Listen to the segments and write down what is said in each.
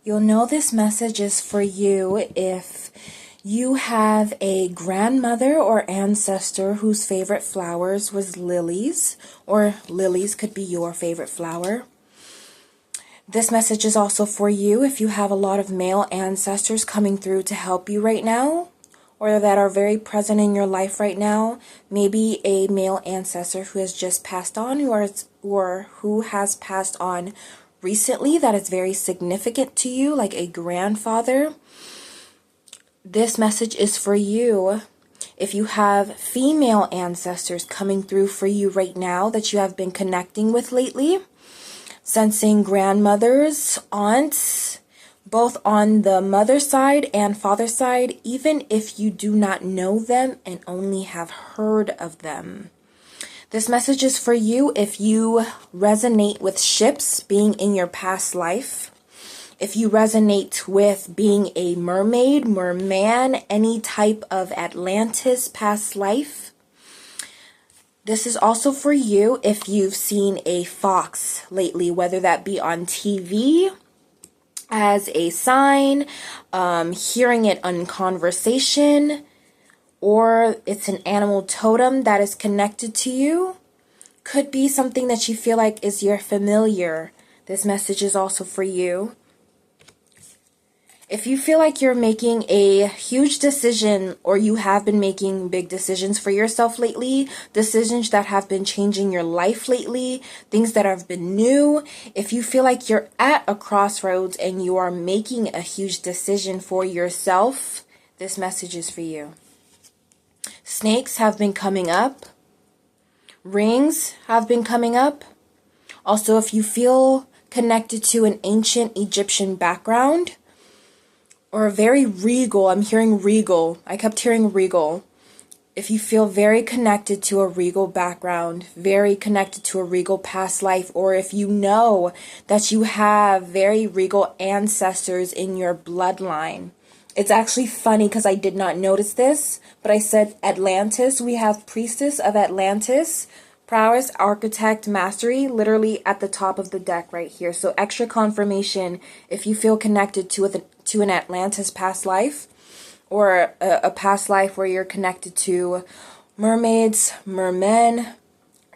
You'll know this message is for you if you have a grandmother or ancestor whose favorite flowers was lilies, or lilies could be your favorite flower. This message is also for you if you have a lot of male ancestors coming through to help you right now, or that are very present in your life right now. Maybe a male ancestor who has just passed on, or who has passed on recently that is very significant to you, like a grandfather. This message is for you if you have female ancestors coming through for you right now that you have been connecting with lately. Sensing grandmothers, aunts, both on the mother side and father side, even if you do not know them and only have heard of them. This message is for you if you resonate with ships being in your past life. If you resonate with being a mermaid, merman, any type of Atlantis past life. This is also for you if you've seen a fox lately, whether that be on TV as a sign, hearing it in conversation, or it's an animal totem that is connected to you. Could be something that you feel like is your familiar. This message is also for you. If you feel like you're making a huge decision, or you have been making big decisions for yourself lately, decisions that have been changing your life lately, things that have been new, if you feel like you're at a crossroads and you are making a huge decision for yourself, this message is for you. Snakes have been coming up. Rings have been coming up. Also, if you feel connected to an ancient Egyptian background, or very regal, I'm hearing regal. I kept hearing regal. If you feel very connected to a regal background, very connected to a regal past life, or if you know that you have very regal ancestors in your bloodline. It's actually funny because I did not notice this, but I said Atlantis. We have Priestess of Atlantis, Prowess, Architect, Mastery, literally at the top of the deck right here. So extra confirmation if you feel connected to an Atlantis past life, or a past life where you're connected to mermaids, mermen,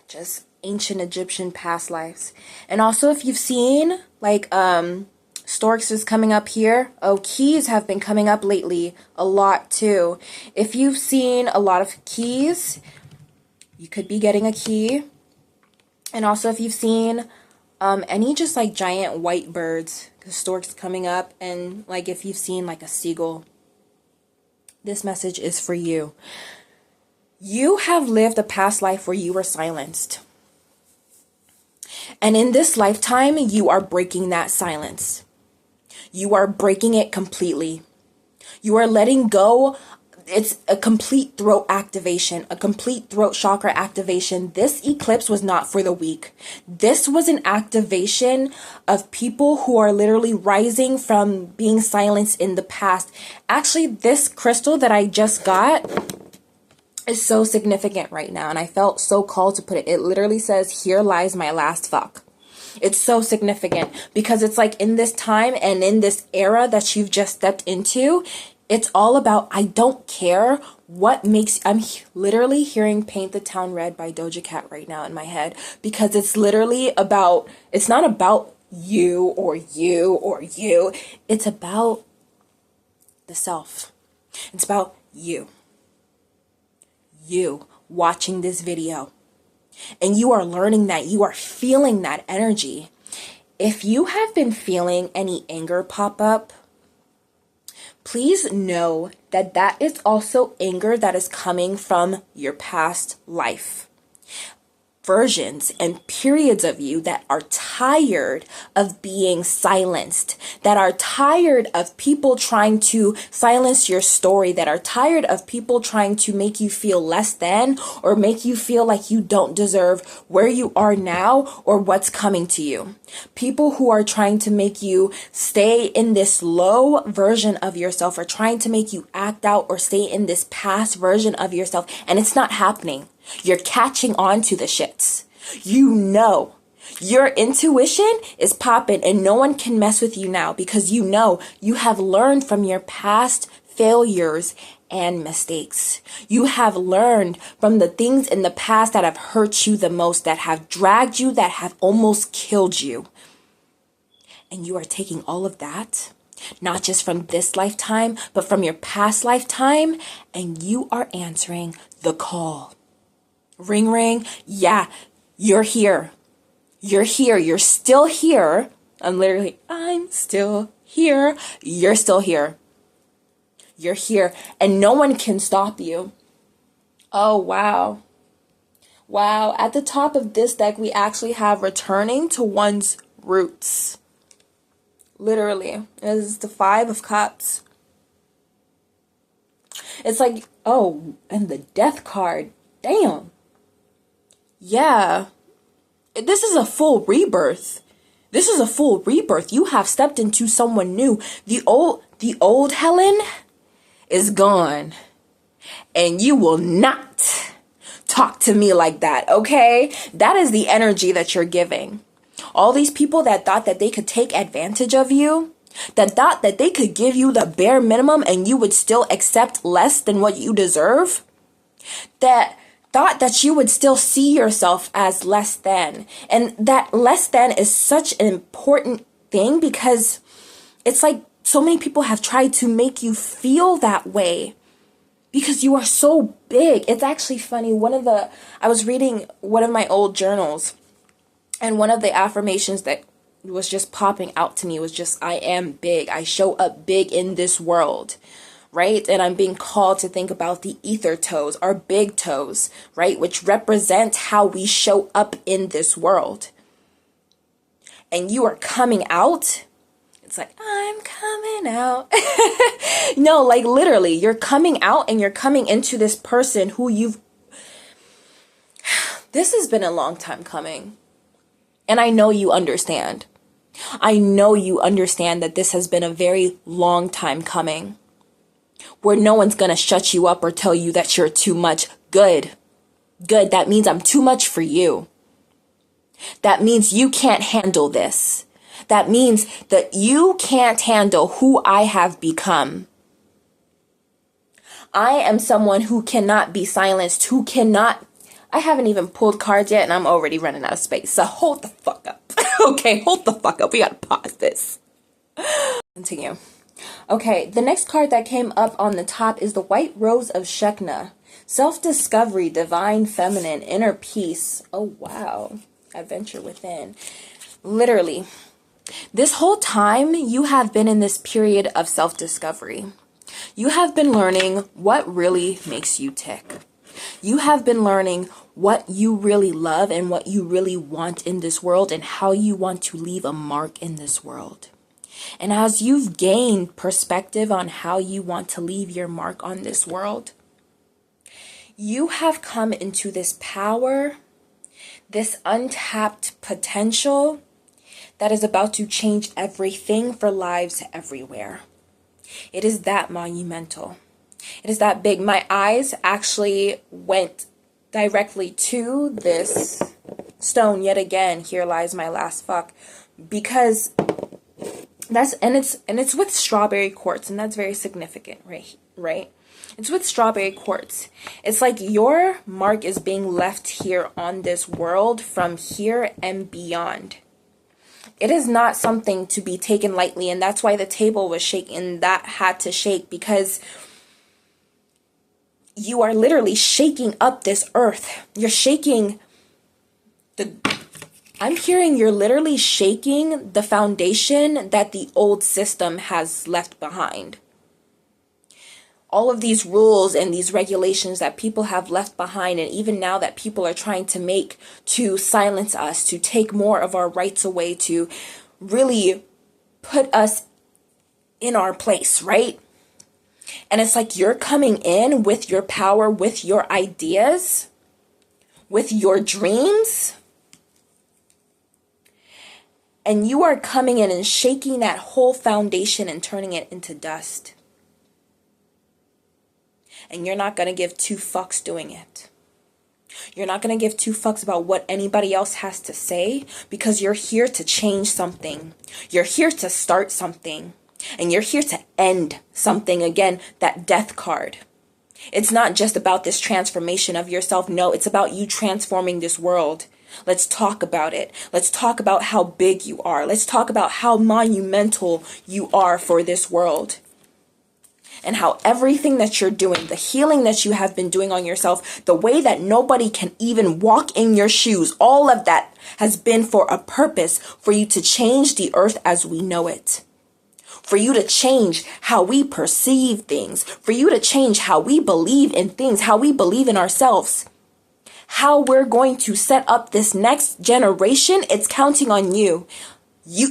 just ancient Egyptian past lives. And also if you've seen like storks is coming up here. Oh, keys have been coming up lately a lot too. If you've seen a lot of keys, you could be getting a key. And also if you've seen any just like giant white birds, because storks coming up, and like if you've seen like a seagull, this message is for you. You have lived a past life where you were silenced. And in this lifetime, you are breaking that silence. You are breaking it completely. You are letting go. It's a complete throat activation, a complete throat chakra activation. This eclipse was not for the weak. This was an activation of people who are literally rising from being silenced in the past. Actually, this crystal that I just got is so significant right now, and I felt so called to put it. It literally says, "Here lies my last fuck." It's so significant because it's like in this time and in this era that you've just stepped into, it's all about, I don't care what makes, I'm literally hearing Paint the Town Red by Doja Cat right now in my head, because it's literally about, it's not about you or you or you. It's about the self. It's about you. You watching this video. And you are learning that, you are feeling that energy. If you have been feeling any anger pop up, please know that that is also anger that is coming from your past life. Versions and periods of you that are tired of being silenced, that are tired of people trying to silence your story, that are tired of people trying to make you feel less than, or make you feel like you don't deserve where you are now or what's coming to you. People who are trying to make you stay in this low version of yourself, or trying to make you act out or stay in this past version of yourself, and it's not happening. You're catching on to the shits. You know Your intuition is popping and no one can mess with you now because you know you have learned from your past failures and mistakes. You have learned from the things in the past that have hurt you the most, that have dragged you, that have almost killed you. And you are taking all of that, not just from this lifetime, but from your past lifetime, and you are answering the call. Ring, ring. Yeah, you're here. You're here. You're still here. I'm still here. You're still here. You're here. And no one can stop you. Oh, wow. Wow. At the top of this deck, we actually have returning to one's roots. Literally. It is the 5 of Cups. It's like, oh, and the Death card. Damn. Yeah. This is a full rebirth. This is a full rebirth. You have stepped into someone new. The old Helen is gone. And you will not talk to me like that, okay? That is the energy that you're giving. All these people that thought that they could take advantage of you, that thought that they could give you the bare minimum and you would still accept less than what you deserve, that thought that you would still see yourself as less than. And that less than is such an important thing because it's like so many people have tried to make you feel that way because you are so big. It's actually funny. I was reading one of my old journals, and one of the affirmations that was just popping out to me was just, I am big. I show up big in this world. Right? And I'm being called to think about the ether toes, our big toes, right? Which represent how we show up in this world. And you are coming out. It's like, I'm coming out. No, like literally, you're coming out and you're coming into this person who this has been a long time coming. And I know you understand. I know you understand that this has been a very long time coming. Where no one's going to shut you up or tell you that you're too much. Good. That means I'm too much for you. That means you can't handle this. That means that you can't handle who I have become. I am someone who cannot be silenced, I haven't even pulled cards yet and I'm already running out of space. So hold the fuck up. Okay, hold the fuck up. We gotta pause this. Continue. Okay, the next card that came up on the top is the White Rose of Shekna. Self-discovery, divine feminine, inner peace. Oh, wow. Adventure within. Literally, this whole time you have been in this period of self-discovery. You have been learning what really makes you tick. You have been learning what you really love and what you really want in this world and how you want to leave a mark in this world. And as you've gained perspective on how you want to leave your mark on this world, you have come into this power, this untapped potential that is about to change everything for lives everywhere. It is that monumental. It is that big. My eyes actually went directly to this stone yet again. Here lies my last fuck. Because it's with strawberry quartz, and that's very significant, right? It's with strawberry quartz. It's like your mark is being left here on this world from here and beyond. It is not something to be taken lightly, and that's why the table was shaking. That had to shake because you are literally shaking up this earth. You're shaking I'm hearing you're literally shaking the foundation that the old system has left behind. All of these rules and these regulations that people have left behind, and even now that people are trying to make to silence us, to take more of our rights away, to really put us in our place, right? And it's like you're coming in with your power, with your ideas, with your dreams. And you are coming in and shaking that whole foundation and turning it into dust. And you're not going to give two fucks doing it. You're not going to give two fucks about what anybody else has to say because you're here to change something. You're here to start something. And you're here to end something. Again, that death card. It's not just about this transformation of yourself. No, it's about you transforming this world. Let's talk about it. Let's talk about how big you are. Let's talk about how monumental you are for this world. And how everything that you're doing, the healing that you have been doing on yourself, the way that nobody can even walk in your shoes, all of that has been for a purpose, for you to change the earth as we know it. For you to change how we perceive things. For you to change how we believe in things, how we believe in ourselves. How we're going to set up this next generation, it's counting on you. You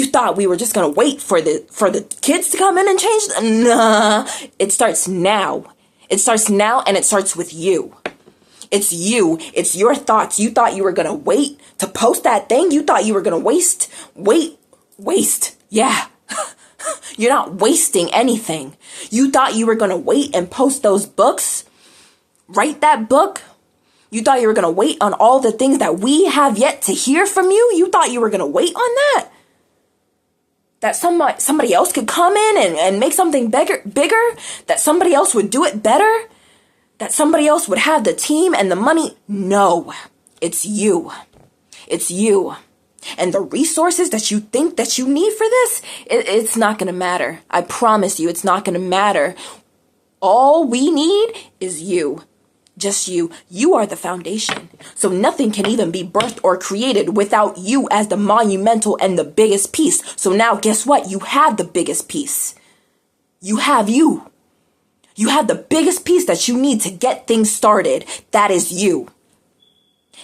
thought we were just going to wait for the kids to come in and change? Nah, it starts now. It starts now, and it starts with you. It's you. It's your thoughts. You thought you were going to wait to post that thing. You thought you were going to waste. Yeah. You're not wasting anything. You thought you were going to wait and post those books? Write that book? You thought you were going to wait on all the things that we have yet to hear from you? You thought you were going to wait on that? That somebody else could come in and make something bigger? That somebody else would do it better? That somebody else would have the team and the money? No, it's you. It's you. And the resources that you think that you need for this, it's not going to matter. I promise you, it's not going to matter. All we need is you. Just you. You are the foundation. So nothing can even be birthed or created without you as the monumental and the biggest piece. So now guess what? You have the biggest piece. You have you. You have the biggest piece that you need to get things started. That is you.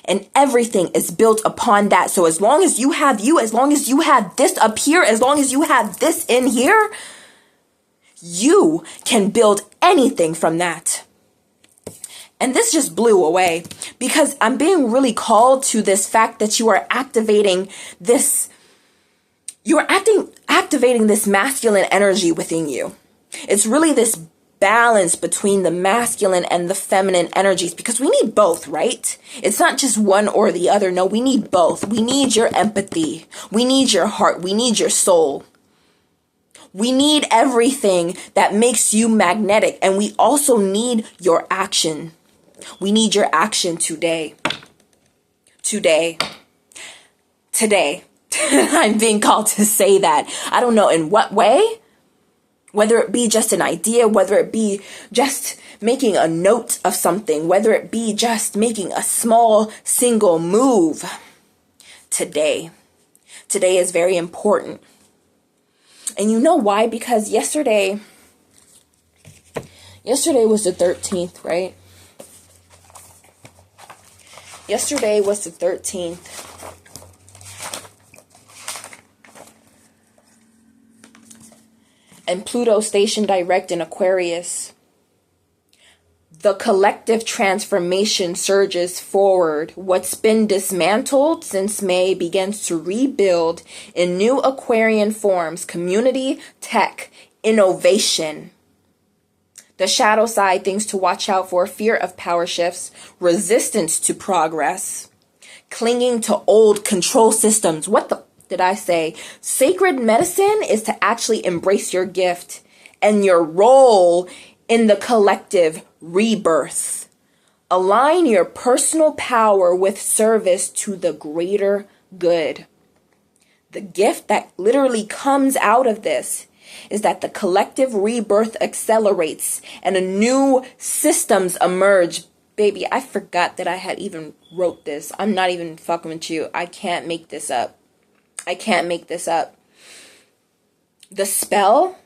And everything is built upon that. So as long as you have you, as long as you have this up here, as long as you have this in here, you can build anything from that. And this just blew away because I'm being really called to this fact that you are activating this, activating this masculine energy within you. It's really this balance between the masculine and the feminine energies because we need both, right? It's not just one or the other. No, we need both. We need your empathy. We need your heart. We need your soul. We need everything that makes you magnetic. And we also need your action. We need your action today. Today. I'm being called to say that. I don't know in what way. Whether it be just an idea, whether it be just making a note of something, whether it be just making a small single move. Today is very important. And you know why? Because yesterday was the 13th, right? Yesterday was the 13th. And Pluto stationed direct in Aquarius. The collective transformation surges forward. What's been dismantled since May begins to rebuild in new Aquarian forms: community, tech, innovation. The shadow side, things to watch out for: fear of power shifts, resistance to progress, clinging to old control systems. What the did I say? Sacred medicine is to actually embrace your gift and your role in the collective rebirth. Align your personal power with service to the greater good. The gift that literally comes out of this is that the collective rebirth accelerates and a new systems emerge. Baby, I forgot that I had even wrote this. I'm not even fucking with you. I can't make this up. I can't make this up. The spell.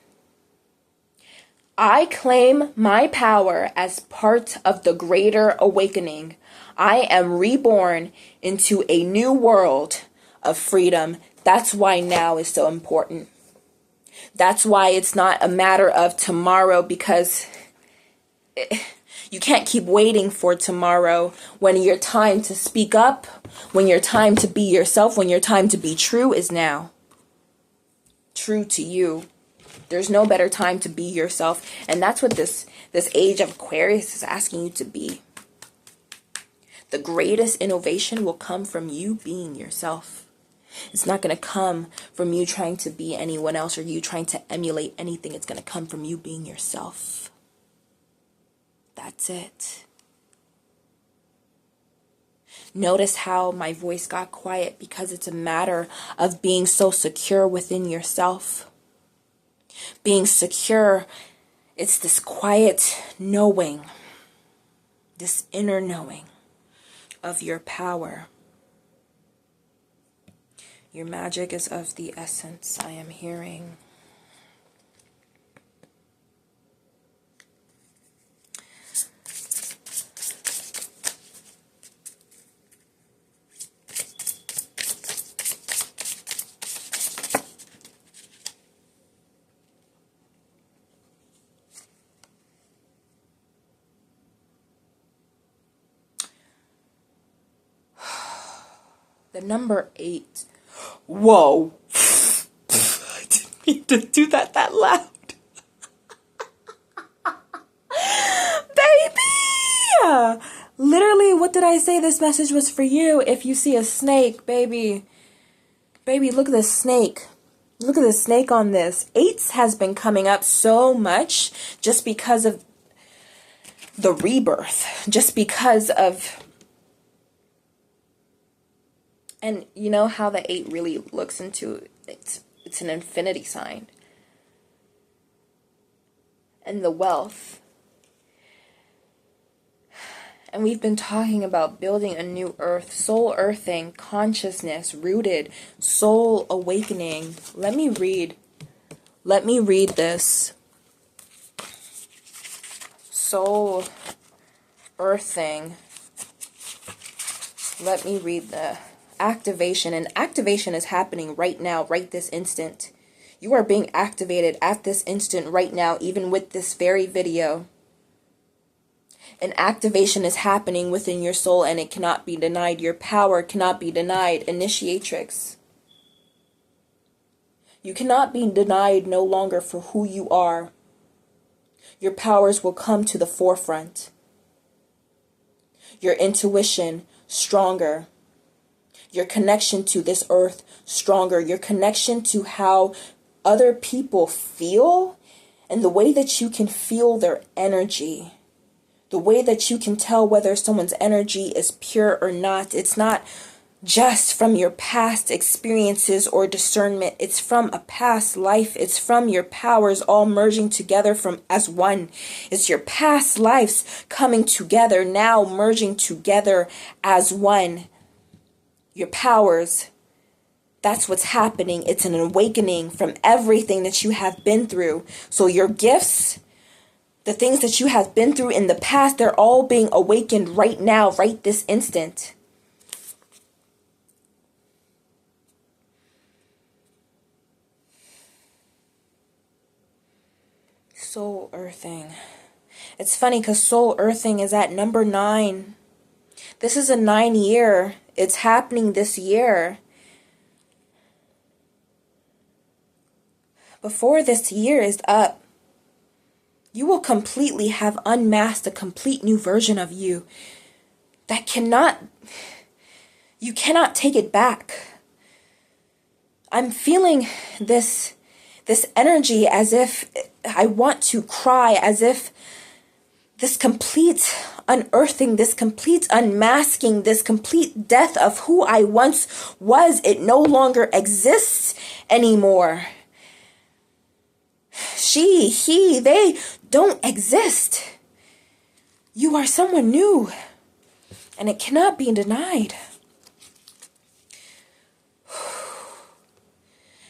I claim my power as part of the greater awakening. I am reborn into a new world of freedom. That's why now is so important. That's why it's not a matter of tomorrow, because you can't keep waiting for tomorrow when your time to speak up, when your time to be yourself, when your time to be true is now. True to you. There's no better time to be yourself. And that's what this age of Aquarius is asking you to be. The greatest innovation will come from you being yourself. It's not going to come from you trying to be anyone else or you trying to emulate anything. It's going to come from you being yourself. That's it. Notice how my voice got quiet, because it's a matter of being so secure within yourself. Being secure, it's this quiet knowing, this inner knowing of your power. Your magic is of the essence, I am hearing. The number 8. Whoa. I didn't mean to do that loud. Baby! Literally, what did I say? This message was for you. If you see a snake, baby. Baby, look at this snake. Look at the snake on this. 8 has been coming up so much just because of the rebirth. Just because of... And you know how the 8 really looks into it? It's an infinity sign. And the wealth. And we've been talking about building a new earth, soul earthing, consciousness, rooted, soul awakening. Let me read this. Soul earthing. Let me read the activation. And activation is happening right now, right this instant. You are being activated at this instant right now, even with this very video. An activation is happening within your soul, and it cannot be denied. Your power cannot be denied. Initiatrix. You cannot be denied no longer for who you are. Your powers will come to the forefront. Your intuition, stronger. Your connection to this earth, stronger. Your connection to how other people feel and the way that you can feel their energy. The way that you can tell whether someone's energy is pure or not. It's not just from your past experiences or discernment. It's from a past life. It's from your powers all merging together as one. It's your past lives coming together now, merging together as one. Your powers, that's what's happening. It's an awakening from everything that you have been through. So your gifts, the things that you have been through in the past, they're all being awakened right now, right this instant. Soul earthing. It's funny because soul earthing is at number 9. This is a 9 year. It's happening this year. Before this year is up, you will completely have unmasked a complete new version of you that you cannot take it back. I'm feeling this energy as if I want to cry, as if this complete unearthing, this complete unmasking, this complete death of who I once was, it no longer exists anymore. She, he, they don't exist. You are someone new, and it cannot be denied.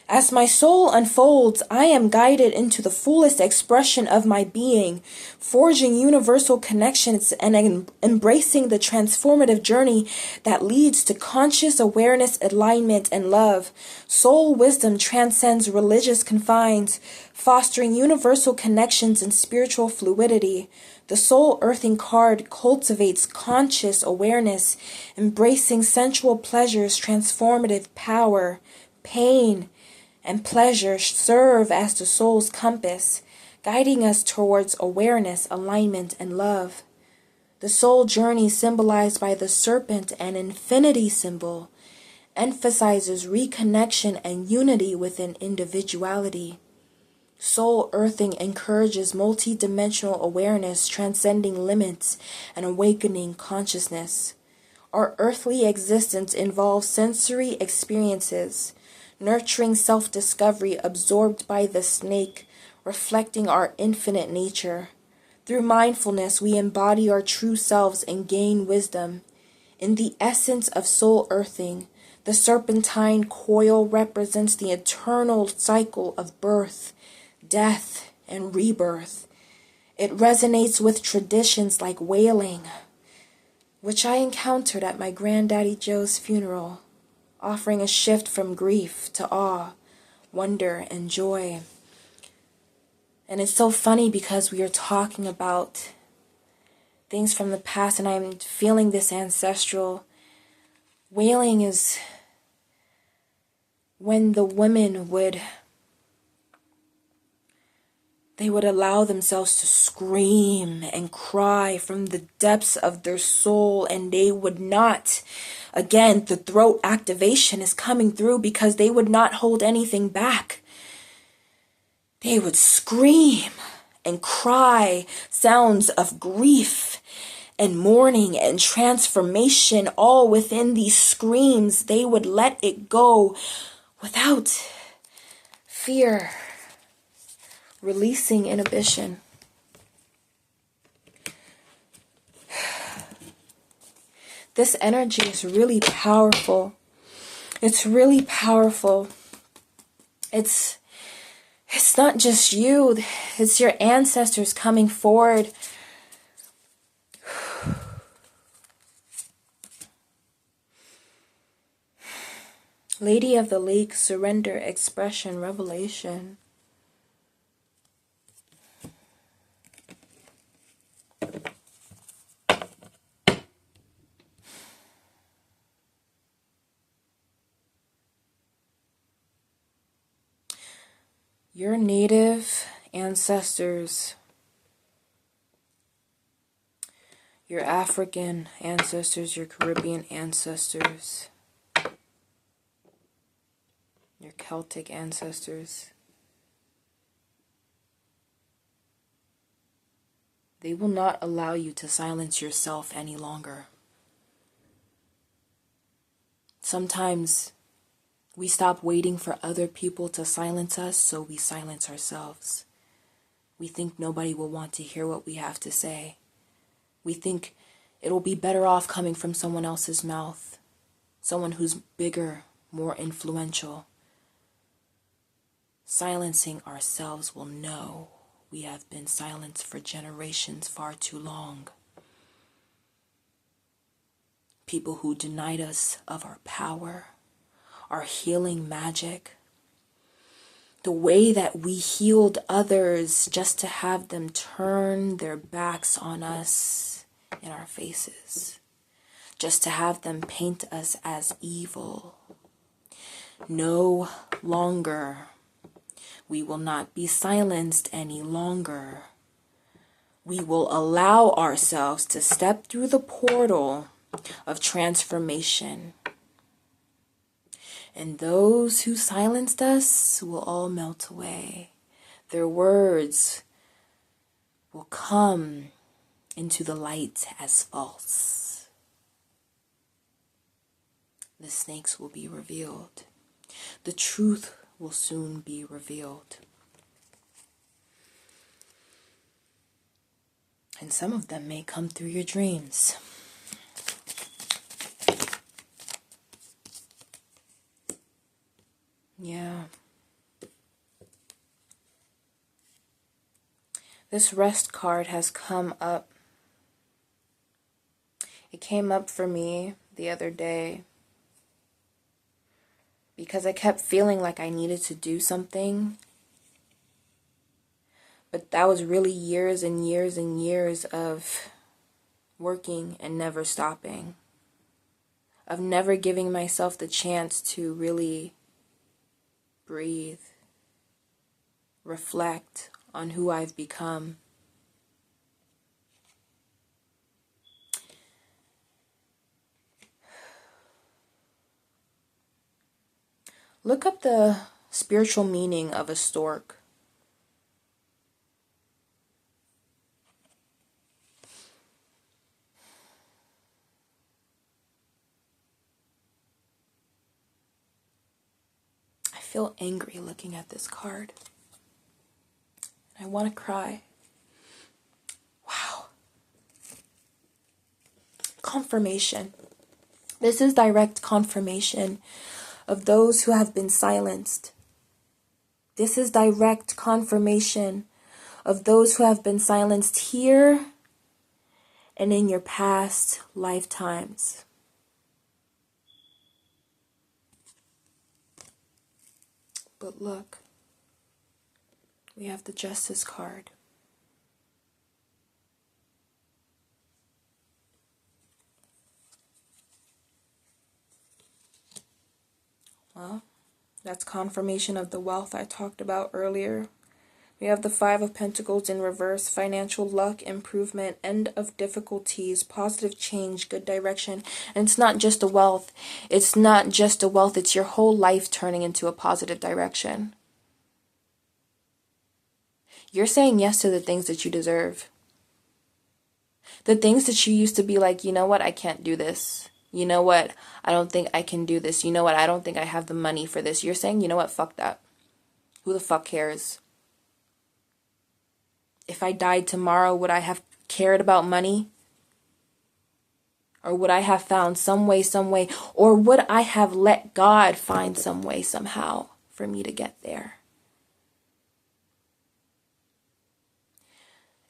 As my soul unfolds, I am guided into the fullest expression of my being, forging universal connections and embracing the transformative journey that leads to conscious awareness, alignment, and love. Soul wisdom transcends religious confines, fostering universal connections and spiritual fluidity. The soul earthing card cultivates conscious awareness, embracing sensual pleasures, transformative power, pain, and pleasure serve as the soul's compass, guiding us towards awareness, alignment, and love. The soul journey, symbolized by the serpent and infinity symbol, emphasizes reconnection and unity within individuality. Soul earthing encourages multidimensional awareness, transcending limits, and awakening consciousness. Our earthly existence involves sensory experiences, nurturing self-discovery absorbed by the snake, reflecting our infinite nature. Through mindfulness, we embody our true selves and gain wisdom. In the essence of soul earthing, the serpentine coil represents the eternal cycle of birth, death, and rebirth. It resonates with traditions like wailing, which I encountered at my granddaddy Joe's funeral, offering a shift from grief to awe, wonder, and joy. And it's so funny because we are talking about things from the past, and I'm feeling this ancestral. Wailing is when the women would allow themselves to scream and cry from the depths of their soul, and they would not, again, the throat activation is coming through because they would not hold anything back. They would scream and cry sounds of grief and mourning and transformation all within these screams. They would let it go without fear, releasing inhibition. This energy is really powerful. It's really powerful. It's not just you, it's your ancestors coming forward. Lady of the Lake, surrender, expression, revelation. Your native ancestors, your African ancestors, your Caribbean ancestors, your Celtic ancestors, they will not allow you to silence yourself any longer. Sometimes we stop waiting for other people to silence us, so we silence ourselves. We think nobody will want to hear what we have to say. We think it'll be better off coming from someone else's mouth, someone who's bigger, more influential. Silencing ourselves will know we have been silenced for generations far too long. People who denied us of our power, our healing magic, the way that we healed others just to have them turn their backs on us in our faces, just to have them paint us as evil. No longer. We will not be silenced any longer. We will allow ourselves to step through the portal of transformation. And those who silenced us will all melt away. Their words will come into the light as false. The snakes will be revealed. The truth will soon be revealed. And some of them may come through your dreams. Yeah. This rest card has come up. It came up for me the other day because I kept feeling like I needed to do something. But that was really years and years and years of working and never stopping. Of never giving myself the chance to really breathe, reflect on who I've become. Look up the spiritual meaning of a stork. I feel angry looking at this card. I want to cry. Wow. Confirmation. This is direct confirmation of those who have been silenced. This is direct confirmation of those who have been silenced here and in your past lifetimes. But look, we have the Justice card. Well, that's confirmation of the wealth I talked about earlier. We have the Five of Pentacles in reverse, financial luck, improvement, end of difficulties, positive change, good direction. And it's not just a wealth. It's not just a wealth. It's your whole life turning into a positive direction. You're saying yes to the things that you deserve. The things that you used to be like, you know what, I can't do this. You know what, I don't think I can do this. You know what, I don't think I have the money for this. You're saying, you know what, fuck that. Who the fuck cares? If I died tomorrow, would I have cared about money? Or would I have found some way, or would I have let God find some way, somehow, for me to get there?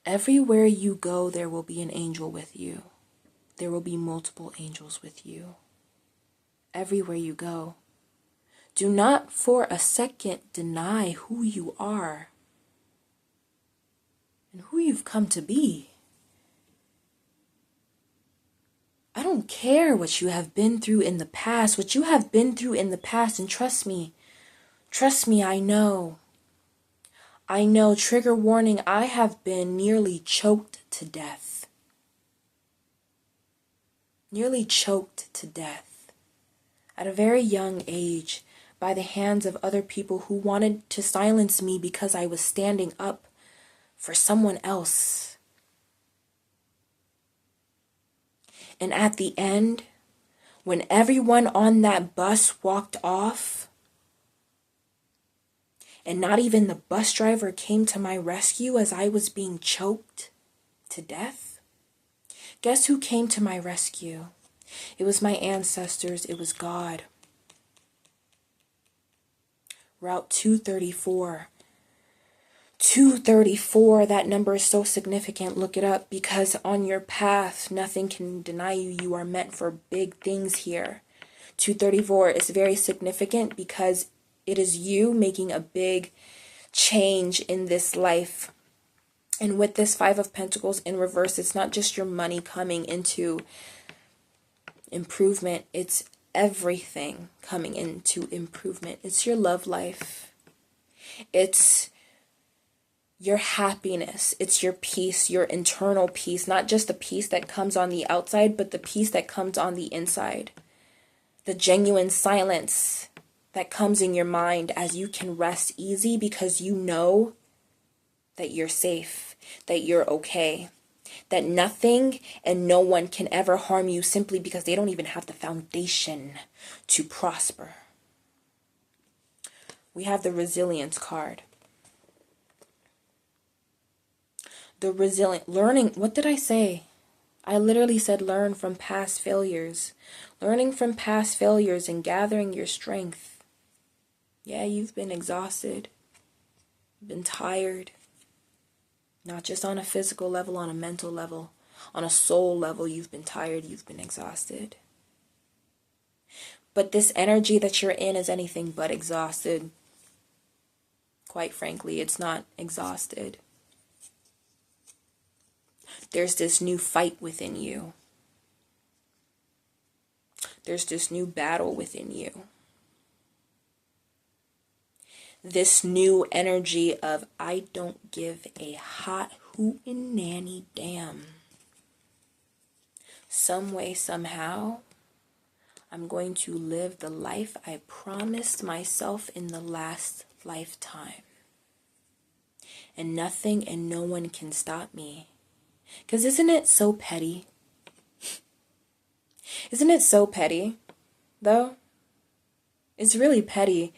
Everywhere you go, there will be an angel with you. There will be multiple angels with you. Everywhere you go. Do not for a second deny who you are and who you've come to be. I don't care what you have been through in the past, and trust me, I know. Trigger warning, I have been nearly choked to death. Nearly choked to death. At a very young age, by the hands of other people who wanted to silence me because I was standing up for someone else. And at the end, when everyone on that bus walked off, and not even the bus driver came to my rescue as I was being choked to death, guess who came to my rescue? It was my ancestors. It was God. Route 234. 234, that number is so significant. Look it up, because on your path, nothing can deny you. You are meant for big things here. 234 is very significant because it is you making a big change in this life. And with this Five of Pentacles in reverse, it's not just your money coming into improvement. It's everything coming into improvement. It's your love life. It's your happiness. It's your peace, your internal peace. Not just the peace that comes on the outside, but the peace that comes on the inside. The genuine silence that comes in your mind as you can rest easy because you know that you're safe, that you're okay, that nothing and no one can ever harm you simply because they don't even have the foundation to prosper. We have the Resilience card. The resilient, learning, what did I say? I literally said learn from past failures. Learning from past failures and gathering your strength. Yeah, you've been exhausted. You've been tired. Not just on a physical level, on a mental level. On a soul level, you've been tired, you've been exhausted. But this energy that you're in is anything but exhausted. Quite frankly, it's not exhausted. There's this new fight within you. There's this new battle within you. This new energy of I don't give a hot hootin' nanny damn. Some way, somehow, I'm going to live the life I promised myself in the last lifetime. And nothing and no one can stop me. Because isn't it so petty? Isn't it so petty, though? It's really petty.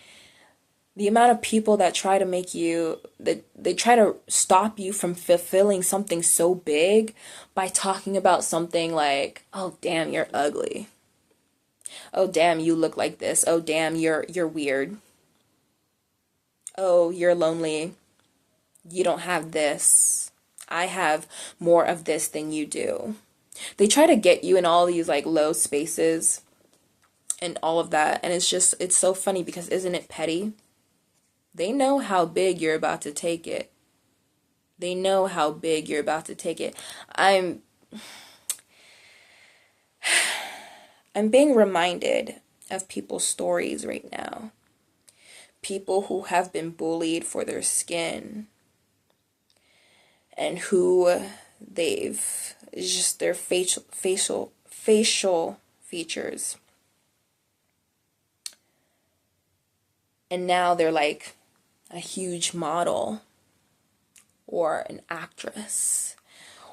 The amount of people that try to make you, that they try to stop you from fulfilling something so big by talking about something like, oh, damn, you're ugly. Oh, damn, you look like this. Oh, damn, you're weird. Oh, you're lonely. You don't have this. I have more of this than you do. They try to get you in all these like low spaces and all of that. And it's so funny because isn't it petty? They know how big you're about to take it. They know how big you're about to take it. I'm being reminded of people's stories right now. People who have been bullied for their skin and who they've just their facial features. And now they're like a huge model or an actress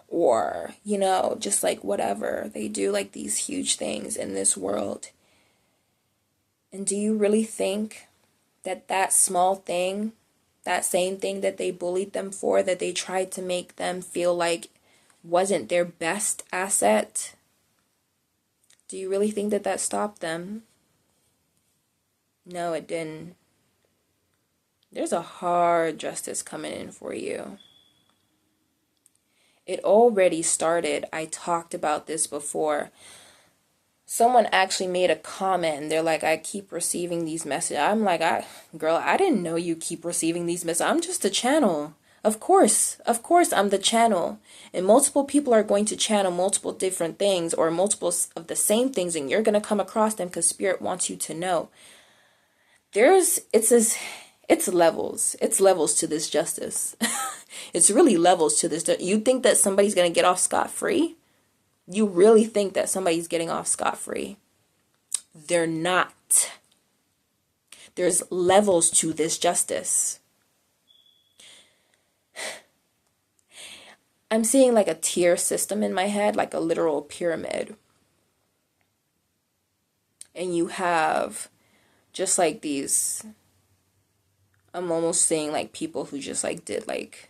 or, you know, just like whatever. They do like these huge things in this world. And do you really think that that small thing, that same thing that they bullied them for, that they tried to make them feel like wasn't their best asset, do you really think that that stopped them? No, it didn't. There's a hard justice coming in for you. It already started. I talked about this before. Someone actually made a comment and they're like, I keep receiving these messages. I'm like, girl, I didn't know you keep receiving these messages. I'm just a channel. Of course, I'm the channel. And multiple people are going to channel multiple different things or multiple of the same things, and you're going to come across them because Spirit wants you to know. It's levels. It's levels to this justice. It's really levels to this. You think that somebody's going to get off scot-free? You really think that somebody's getting off scot-free? They're not. There's levels to this justice. I'm seeing like a tier system in my head, like a literal pyramid. And you have just like these, I'm almost seeing like people who just like did like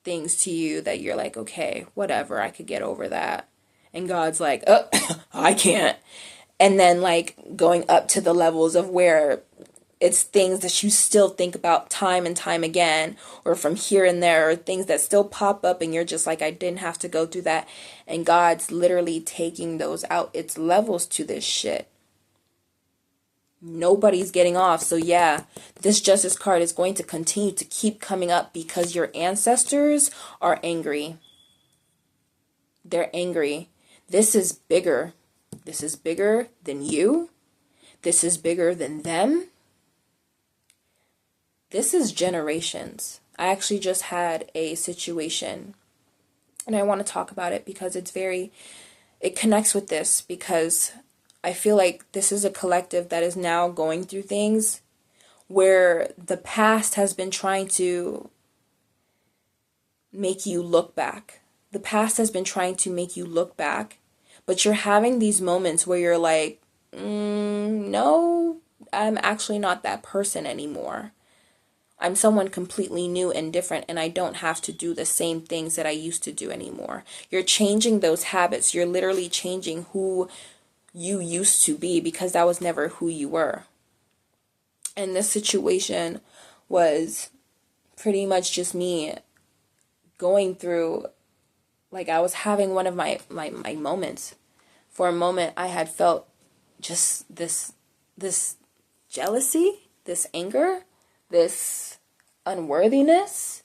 things to you that you're like, okay, whatever, I could get over that. And God's like, oh, I can't. And then like going up to the levels of where it's things that you still think about time and time again, or from here and there, or things that still pop up and you're just like, I didn't have to go through that. And God's literally taking those out. It's levels to this shit. Nobody's getting off. So yeah, this justice card is going to continue to keep coming up because your ancestors are angry. They're angry. This is bigger. This is bigger than you. This is bigger than them. This is generations. I actually just had a situation and I want to talk about it because it connects with this, because I feel like this is a collective that is now going through things where the past has been trying to make you look back. The past has been trying to make you look back, but you're having these moments where you're like, no, I'm actually not that person anymore. I'm someone completely new and different, and I don't have to do the same things that I used to do anymore. You're changing those habits. You're literally changing who you used to be, because that was never who you were. And this situation was pretty much just me going through, like, I was having one of my moments. For a moment, I had felt just this jealousy, this anger, this unworthiness.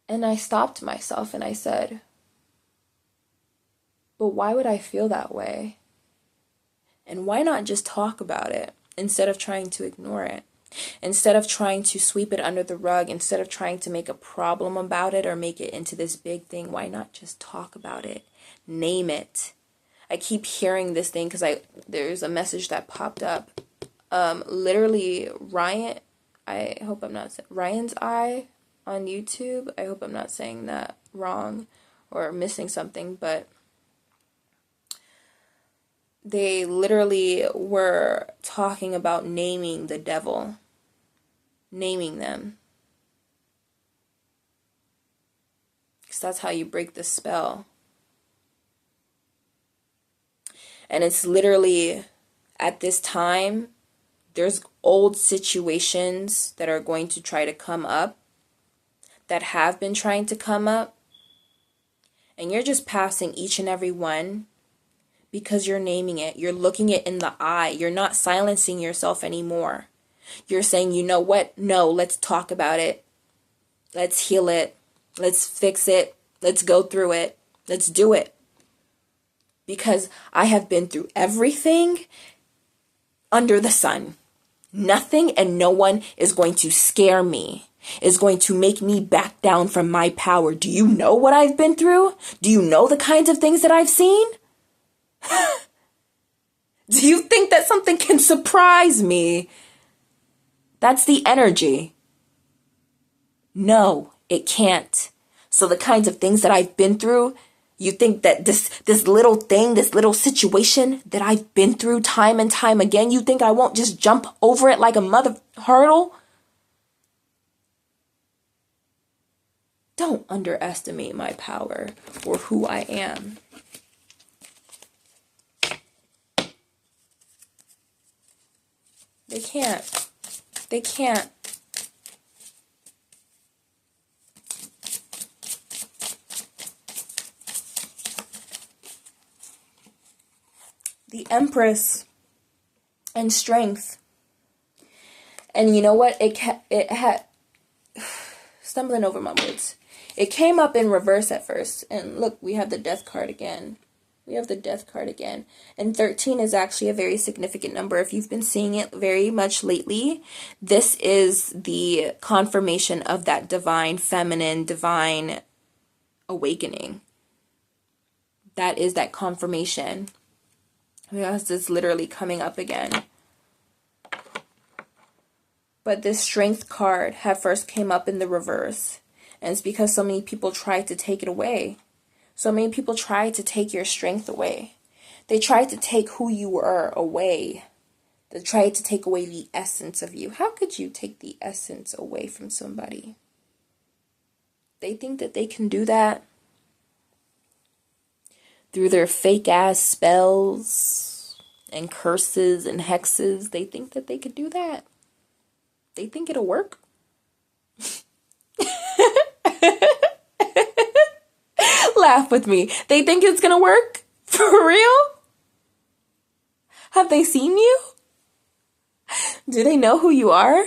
And I stopped myself and I said, but why would I feel that way? And why not just talk about it instead of trying to ignore it? Instead of trying to sweep it under the rug, instead of trying to make a problem about it or make it into this big thing, why not just talk about it? Name it. I keep hearing this thing because there's a message that popped up. Literally Ryan, I hope I'm not saying Ryan's Eye on YouTube. I hope I'm not saying that wrong or missing something, but they literally were talking about naming the devil, naming them. Because that's how you break the spell. And it's literally at this time, there's old situations that are going to try to come up, that have been trying to come up. And you're just passing each and every one because you're naming it. You're looking it in the eye. You're not silencing yourself anymore. You're saying, you know what? No, let's talk about it. Let's heal it. Let's fix it. Let's go through it. Let's do it. Because I have been through everything under the sun. Nothing and no one is going to scare me, is going to make me back down from my power. Do you know what I've been through? Do you know the kinds of things that I've seen? Do you think that something can surprise me? That's the energy. No, it can't. So the kinds of things that I've been through, you think that this little thing, this little situation that I've been through time and time again, you think I won't just jump over it like a mother hurdle? Don't underestimate my power or who I am. They can't. They can't. The Empress and strength. And you know what? It had stumbling over my words. It came up in reverse at first. And look, we have the Death card again. We have the Death card again. And 13 is actually a very significant number. If you've been seeing it very much lately, this is the confirmation of that divine feminine, divine awakening. That is that confirmation. Yes, it's literally coming up again. But this Strength card had first came up in the reverse. And it's because so many people tried to take it away. So many people tried to take your strength away. They tried to take who you were away. They tried to take away the essence of you. How could you take the essence away from somebody? They think that they can do that through their fake ass spells and curses and hexes. They think that they could do that. They think it'll work. Laugh with me. They think it's gonna work? For real? Have they seen you? Do they know who you are?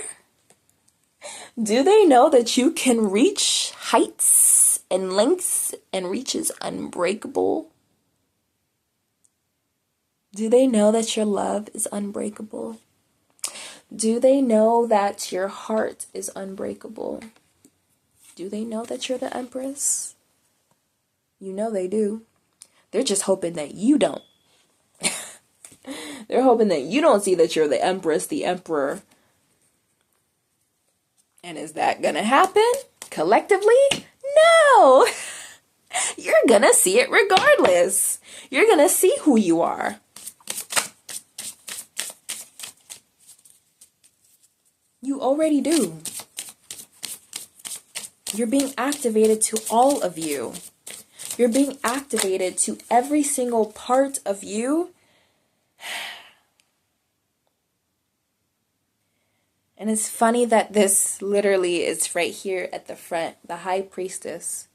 Do they know that you can reach heights and lengths and reaches unbreakable? Do they know that your love is unbreakable? Do they know that your heart is unbreakable? Do they know that you're the Empress? You know they do. They're just hoping that you don't. They're hoping that you don't see that you're the Empress, the Emperor. And is that gonna happen collectively? No! You're gonna see it regardless. You're gonna see who you are. You already do. You're being activated to all of you. You're being activated to every single part of you. And it's funny that this literally is right here at the front. The High Priestess.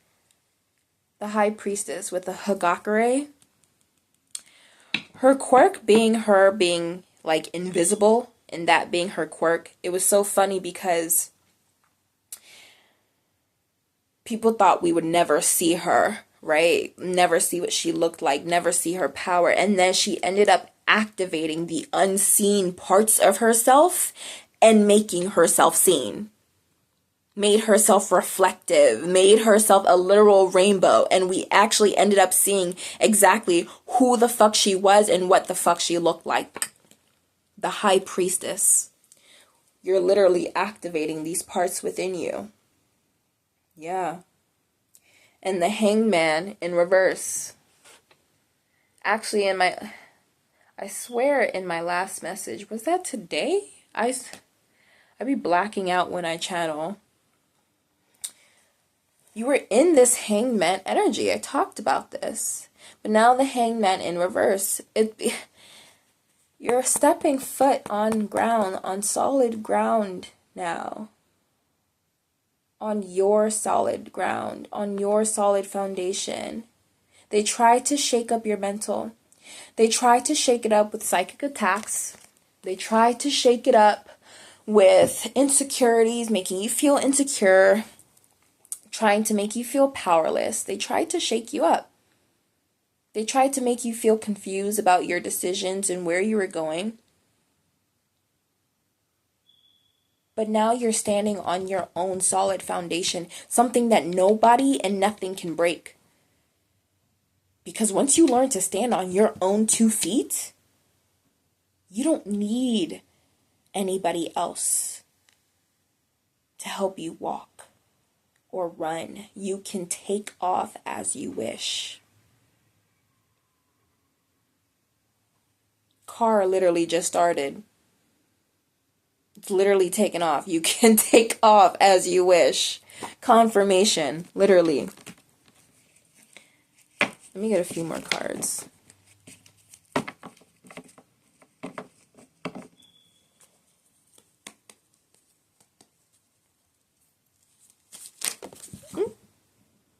The High Priestess with the Hagakure. Her quirk being her being like invisible, and that being her quirk. It was so funny because people thought we would never see her, right? Never see what she looked like, never see her power. And then she ended up activating the unseen parts of herself and making herself seen. made herself reflective, made herself a literal rainbow, and we actually ended up seeing exactly who the fuck she was and what the fuck she looked like. The high priestess. You're literally activating these parts within you. Yeah. And the hangman in reverse. Actually, I swear in my last message, was that today? I be blacking out when I channel. You were in this hangman energy. I talked about this. But now the hangman in reverse. You're stepping foot on ground, on solid ground now. On your solid ground, on your solid foundation. They try to shake up your mental. They try to shake it up with psychic attacks. They try to shake it up with insecurities, making you feel insecure, trying to make you feel powerless. They tried to shake you up. They tried to make you feel confused about your decisions and where you were going. But now you're standing on your own solid foundation, something that nobody and nothing can break. Because once you learn to stand on your own 2 feet, you don't need anybody else to help you walk or run. You can take off as you wish. Car literally just started. It's literally taken off. You can take off as you wish. Confirmation, literally. Let me get a few more cards.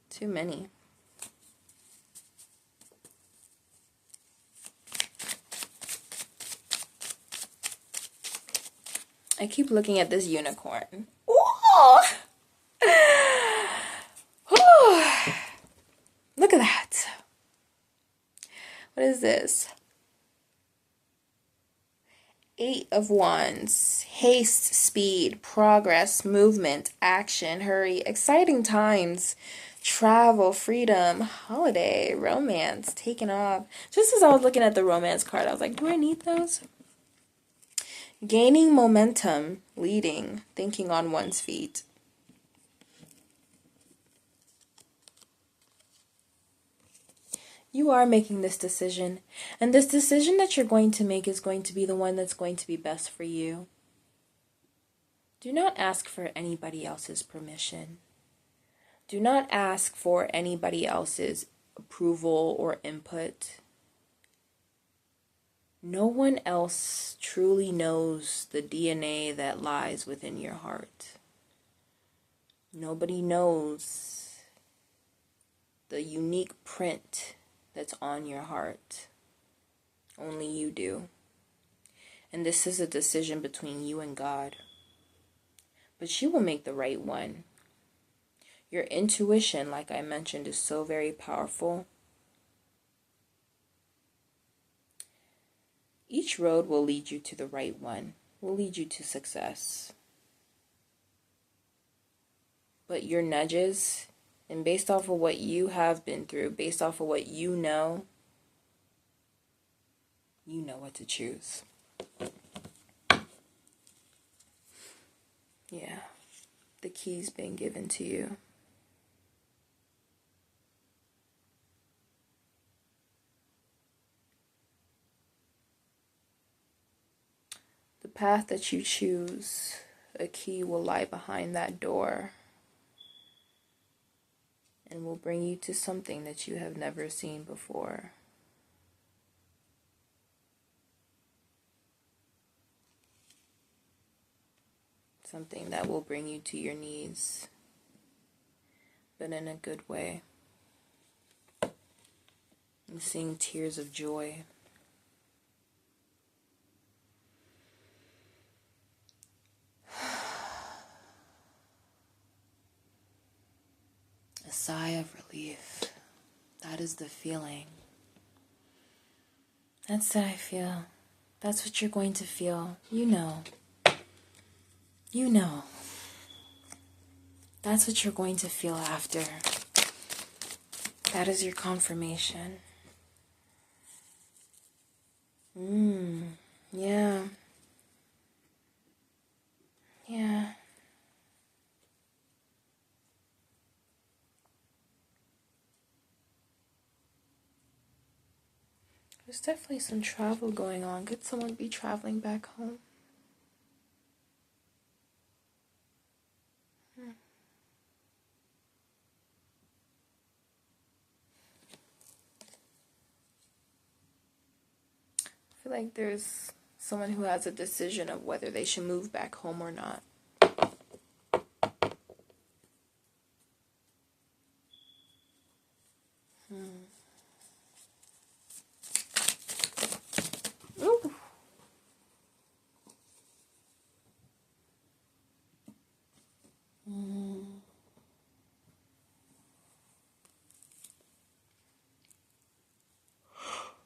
Too many. I keep looking at this unicorn. Ooh! Ooh! Look at that. What is this? 8 of Wands. Haste, speed, progress, movement, action, hurry, exciting times, travel, freedom, holiday, romance, taking off. Just as I was looking at the romance card, I was like, do I need those? Gaining momentum, leading, thinking on one's feet. You are making this decision, and this decision that you're going to make is going to be the one that's going to be best for you. Do not ask for anybody else's permission. Do not ask for anybody else's approval or input. No one else truly knows the DNA that lies within your heart. Nobody knows the unique print that's on your heart. Only you do. And this is a decision between you and God. But you will make the right one. Your intuition, like I mentioned, is so very powerful. Each road will lead you to the right one, will lead you to success. But your nudges, and based off of what you have been through, based off of what you know what to choose. Yeah, the key's been given to you. The path that you choose, a key will lie behind that door and will bring you to something that you have never seen before. Something that will bring you to your knees, but in a good way. I'm seeing tears of joy. A sigh of relief. That is the feeling. That's what I feel. That's what you're going to feel. You know. You know. That's what you're going to feel after. That is your confirmation. Yeah. Yeah. There's definitely some travel going on. Could someone be traveling back home? I feel like there's someone who has a decision of whether they should move back home or not. Ooh.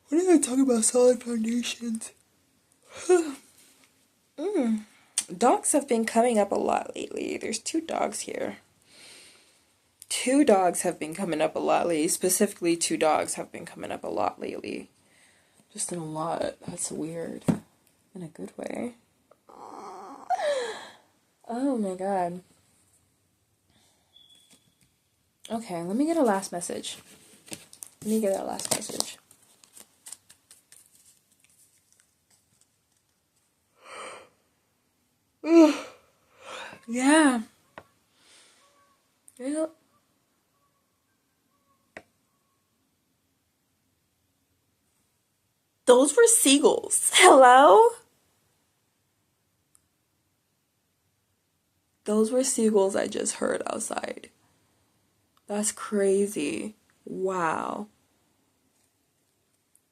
What are they talking about? Solid foundations. Dogs have been coming up a lot lately. There's 2 dogs here. 2 dogs have been coming up a lot lately. Specifically, 2 dogs have been coming up a lot lately. Just in a lot. That's weird. In a good way. Oh my god. Okay, let me get a last message. Let me get that last message. Yeah. Yeah. Those were seagulls. Hello? Those were seagulls I just heard outside. That's crazy. Wow.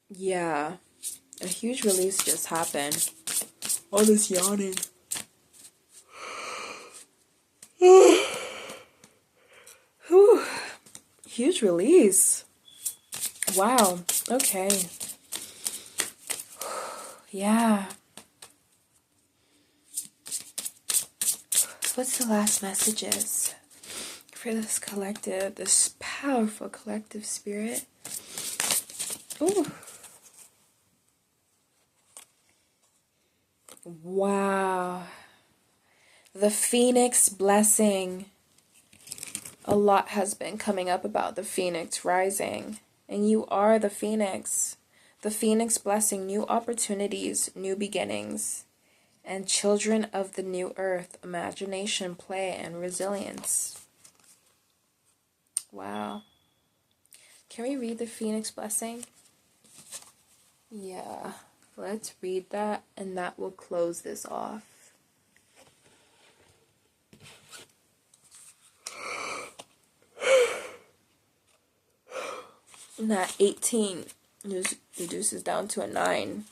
Yeah. A huge release just happened. All this yawning. Whew. Huge release. Wow. Okay. Yeah. What's the last messages for this collective, this powerful collective spirit? Ooh. Wow. The Phoenix blessing. A lot has been coming up about the Phoenix rising. And you are the Phoenix. The Phoenix blessing, new opportunities, new beginnings. And children of the new earth, imagination, play, and resilience. Wow. Can we read the Phoenix blessing? Yeah. Let's read that, and that will close this off. And that 18 reduces down to a 9.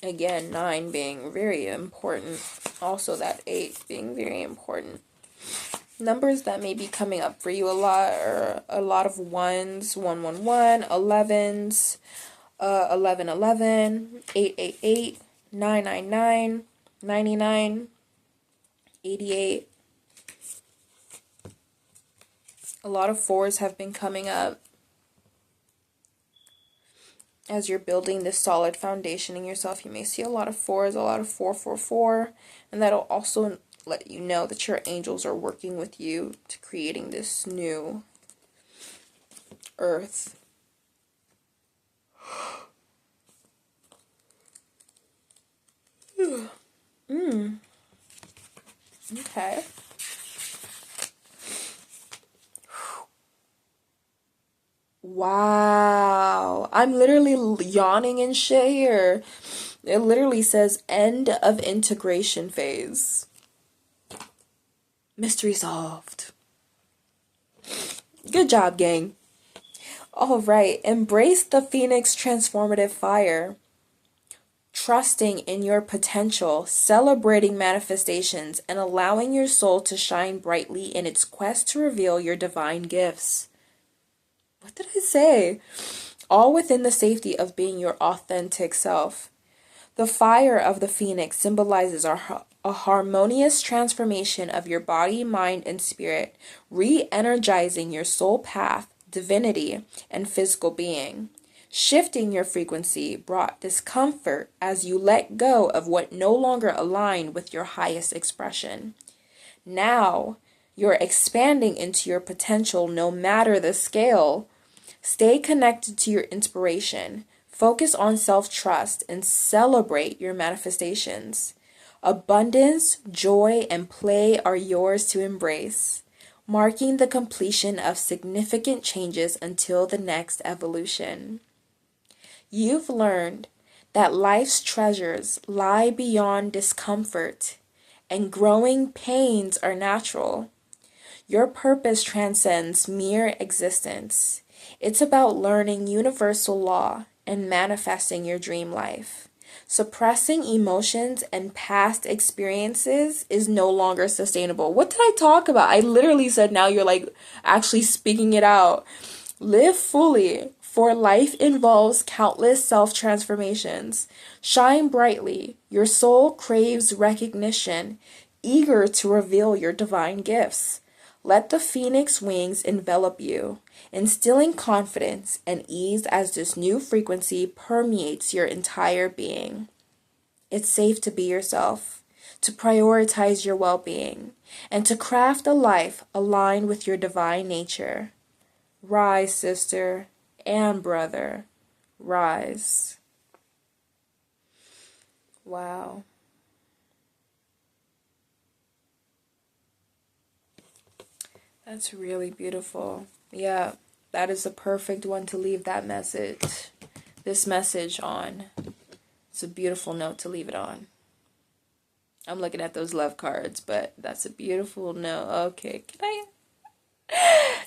Again, 9 being very important. Also that 8 being very important. Numbers that may be coming up for you a lot are a lot of 1s, 111, 11s, 1111, 888, 999, 99, 88. A lot of 4s have been coming up as you're building this solid foundation in yourself. You may see a lot of 4s, a lot of 444, and that'll also let you know that your angels are working with you to creating this new earth. Okay. Wow. I'm literally yawning and shit here. It literally says end of integration phase. Mystery solved. Good job, gang. All right. Embrace the Phoenix transformative fire. Trusting in your potential, celebrating manifestations, and allowing your soul to shine brightly in its quest to reveal your divine gifts. What did I say? All within the safety of being your authentic self. The fire of the phoenix symbolizes a harmonious transformation of your body, mind, and spirit, re-energizing your soul path, divinity, and physical being. Shifting your frequency brought discomfort as you let go of what no longer aligned with your highest expression. Now, you're expanding into your potential no matter the scale. Stay connected to your inspiration. Focus on self-trust and celebrate your manifestations. Abundance, joy, and play are yours to embrace, marking the completion of significant changes until the next evolution. You've learned that life's treasures lie beyond discomfort, and growing pains are natural. Your purpose transcends mere existence. It's about learning universal law and manifesting your dream life. Suppressing emotions and past experiences is no longer sustainable. What did I talk about? I literally said now you're like actually speaking it out. Live fully, for life involves countless self-transformations. Shine brightly. Your soul craves recognition, eager to reveal your divine gifts. Let the phoenix wings envelop you, instilling confidence and ease as this new frequency permeates your entire being. It's safe to be yourself, to prioritize your well-being, and to craft a life aligned with your divine nature. Rise, sister and brother, rise. Wow. That's really beautiful. Yeah, that is the perfect one to leave this message on. It's a beautiful note to leave it on. I'm looking at those love cards, but that's a beautiful note. Okay, can I?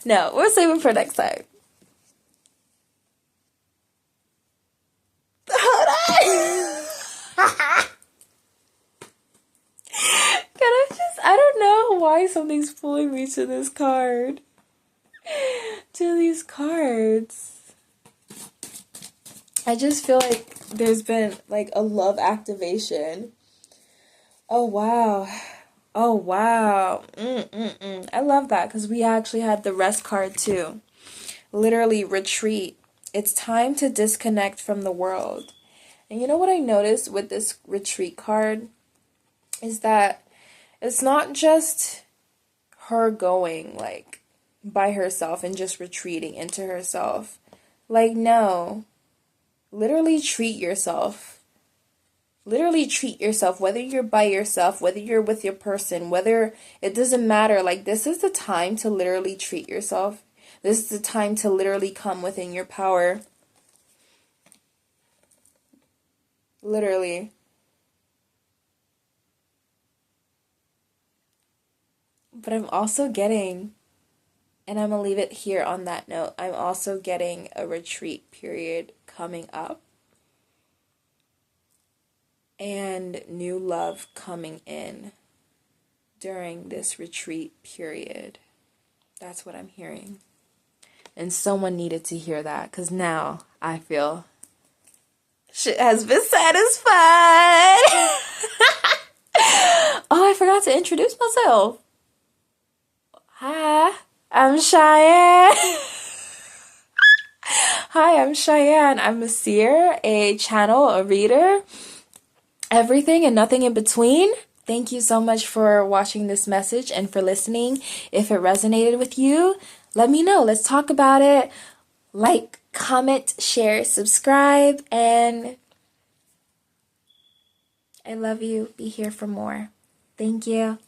No, we'll save it for next time. Hold on. I don't know why something's pulling me to this card. To these cards. I just feel like there's been like a love activation. Oh, wow. Oh, wow. I love that because we actually had the rest card too. Literally, retreat. It's time to disconnect from the world. And you know what I noticed with this retreat card is that it's not just her going like by herself and just retreating into herself. Like, no. Literally treat yourself. Literally treat yourself, whether you're by yourself, whether you're with your person, whether it doesn't matter. Like, this is the time to literally treat yourself. This is the time to literally come within your power. Literally. But I'm also getting, and I'm going to leave it here on that note, I'm also getting a retreat period coming up. And new love coming in during this retreat period. That's what I'm hearing. And someone needed to hear that, because now I feel shit has been satisfied. Oh, I forgot to introduce myself. Hi, I'm Cheyenne. Hi, I'm Cheyenne. I'm a seer, a channel, a reader, everything and nothing in between. Thank you so much for watching this message and for listening. If it resonated with you, let me know. Let's talk about it. Like, comment, share, subscribe, and I love you. Be here for more. Thank you.